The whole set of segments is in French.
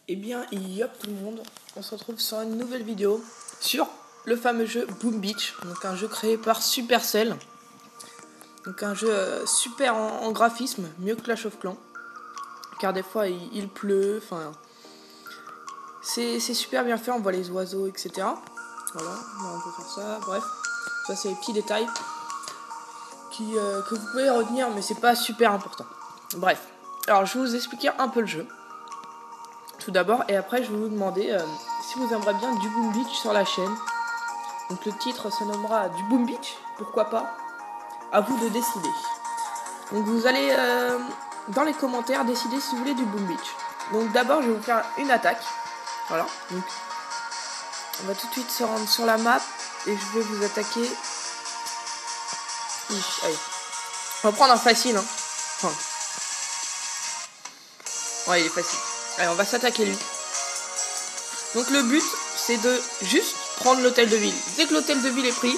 Eh bien, yop tout le monde, on se retrouve sur une nouvelle vidéo sur le fameux jeu Boom Beach, donc un jeu créé par Supercell, donc un jeu super en graphisme, mieux que Clash of Clans, car des fois il pleut, enfin c'est super bien fait, on voit les oiseaux, etc. Voilà, on peut faire ça, bref, ça c'est les petits détails que vous pouvez retenir, mais c'est pas super important. Bref, alors je vais vous expliquer un peu le jeu. Tout d'abord, et après je vais vous demander si vous aimeriez bien du Boom Beach sur la chaîne. Donc le titre se nommera du Boom Beach, pourquoi pas, à vous de décider. Donc vous allez dans les commentaires décider si vous voulez du Boom Beach. Donc d'abord je vais vous faire une attaque, voilà, donc on va tout de suite se rendre sur la map et je vais vous attaquer. Allez. On va prendre un facile, hein. Enfin. Ouais, il est facile. Allez, on va s'attaquer lui. Donc le but, c'est de juste prendre l'hôtel de ville. Dès que l'hôtel de ville est pris,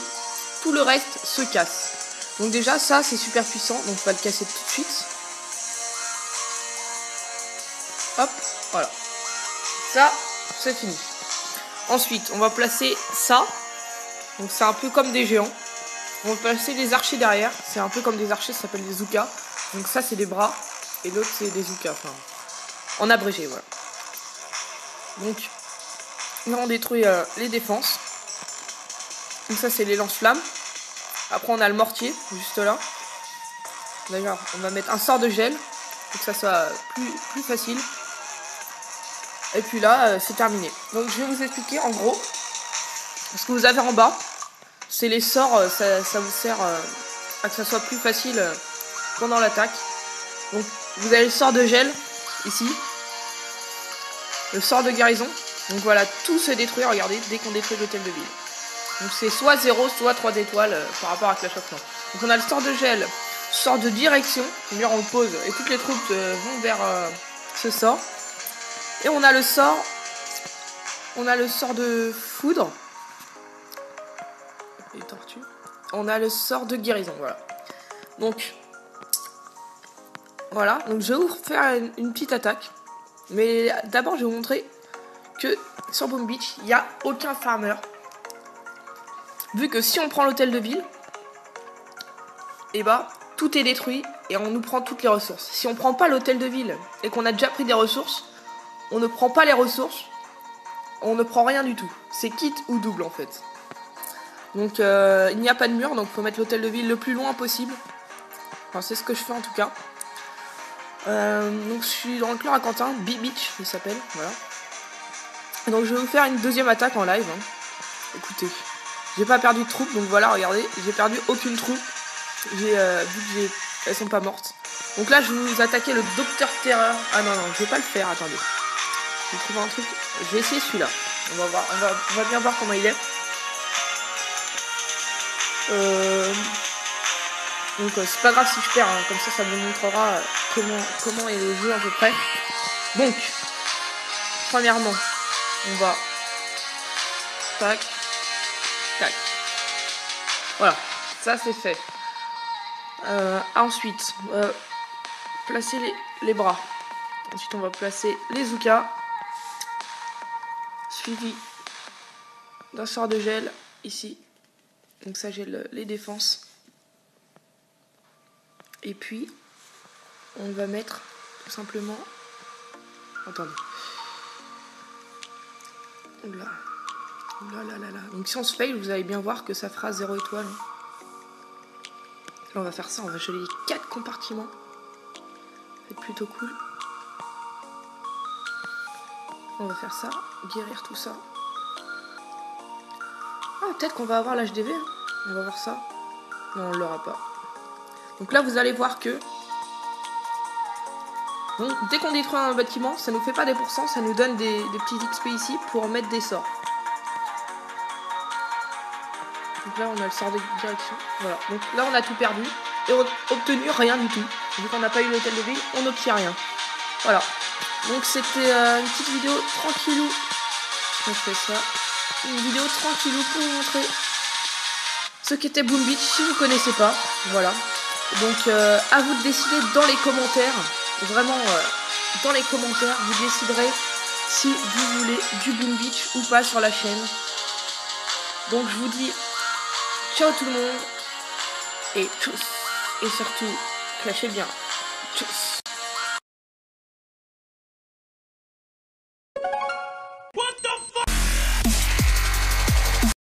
tout le reste se casse. Donc déjà, ça, c'est super puissant. Donc on va le casser tout de suite. Hop, voilà. Ça, c'est fini. Ensuite, on va placer ça. Donc c'est un peu comme des géants. On va placer les archers derrière. C'est un peu comme des archers, ça s'appelle des zoukas. Donc ça, c'est des bras. Et l'autre, c'est des zoukas. Enfin, en abrégé, voilà. Donc, là, on détruit les défenses. Donc ça, c'est les lance-flammes. Après, on a le mortier, juste là. D'ailleurs, on va mettre un sort de gel. Pour que ça soit plus facile. Et puis là, c'est terminé. Donc, je vais vous expliquer, en gros, ce que vous avez en bas. C'est les sorts, ça vous sert à que ça soit plus facile pendant l'attaque. Donc, vous avez le sort de gel, ici. Le sort de guérison. Donc voilà, tout se détruit, regardez, dès qu'on détruit l'hôtel de ville. Donc c'est soit 0, soit 3 étoiles par rapport à Clash of Clans. Donc on a le sort de gel, sort de direction, c'est-à-dire on le pose et toutes les troupes vont vers ce sort. Et on a le sort de foudre. Les tortues. On a le sort de guérison, voilà. Donc, voilà, donc je vais vous faire une petite attaque. Mais d'abord je vais vous montrer que sur Boom Beach, il n'y a aucun farmer. Vu que si on prend l'hôtel de ville, et bah tout est détruit et on nous prend toutes les ressources. Si on prend pas l'hôtel de ville et qu'on a déjà pris des ressources, on ne prend pas les ressources, on ne prend rien du tout. C'est kit ou double en fait. Donc il n'y a pas de mur, donc il faut mettre l'hôtel de ville le plus loin possible. Enfin c'est ce que je fais en tout cas. Donc je suis dans le clan à Quentin, B-Beach il s'appelle, voilà. Donc je vais vous faire une deuxième attaque en live. Hein. Écoutez, j'ai pas perdu de troupes, donc voilà, regardez, j'ai perdu aucune troupe. Vu que elles sont pas mortes. Donc là je vais vous attaquer le Docteur Terreur. Ah non, je vais pas le faire, attendez. Je vais trouver un truc. Je vais essayer celui-là. On va voir, on va bien voir comment il est. Donc c'est pas grave si je perds, hein. Comme ça vous montrera comment est le jeu à peu près. Donc, premièrement, on va tac, tac. Voilà, ça c'est fait. Ensuite, placer les bras. Ensuite, on va placer les zoukas. Suivi d'un sort de gel ici. Donc ça gèle les défenses. Et puis, on va mettre tout simplement... Attendez. Oula. Oula. Donc si on se fail, vous allez bien voir que ça fera 0 étoile. Là, on va faire ça, on va geler les 4 compartiments. C'est plutôt cool. On va faire ça, guérir tout ça. Ah, peut-être qu'on va avoir l'HDV. Hein. On va voir ça. Non, on l'aura pas. Donc là, vous allez voir que... Donc, dès qu'on détruit un bâtiment, ça nous fait pas des pourcents, ça nous donne des petits XP ici pour mettre des sorts. Donc là, on a le sort de direction. Voilà. Donc là, on a tout perdu. Et on a obtenu rien du tout. Vu qu'on n'a pas eu l'hôtel de ville, on n'obtient rien. Voilà. Donc c'était une petite vidéo tranquillou. On fait ça. Une vidéo tranquillou pour vous montrer ce qu'était Boom Beach si vous ne connaissez pas. Voilà. Donc à vous de décider dans les commentaires. Vraiment, dans les commentaires, vous déciderez si vous voulez du Boom Beach ou pas sur la chaîne. Donc je vous dis ciao tout le monde et tous, et surtout clashez bien. Tchuss.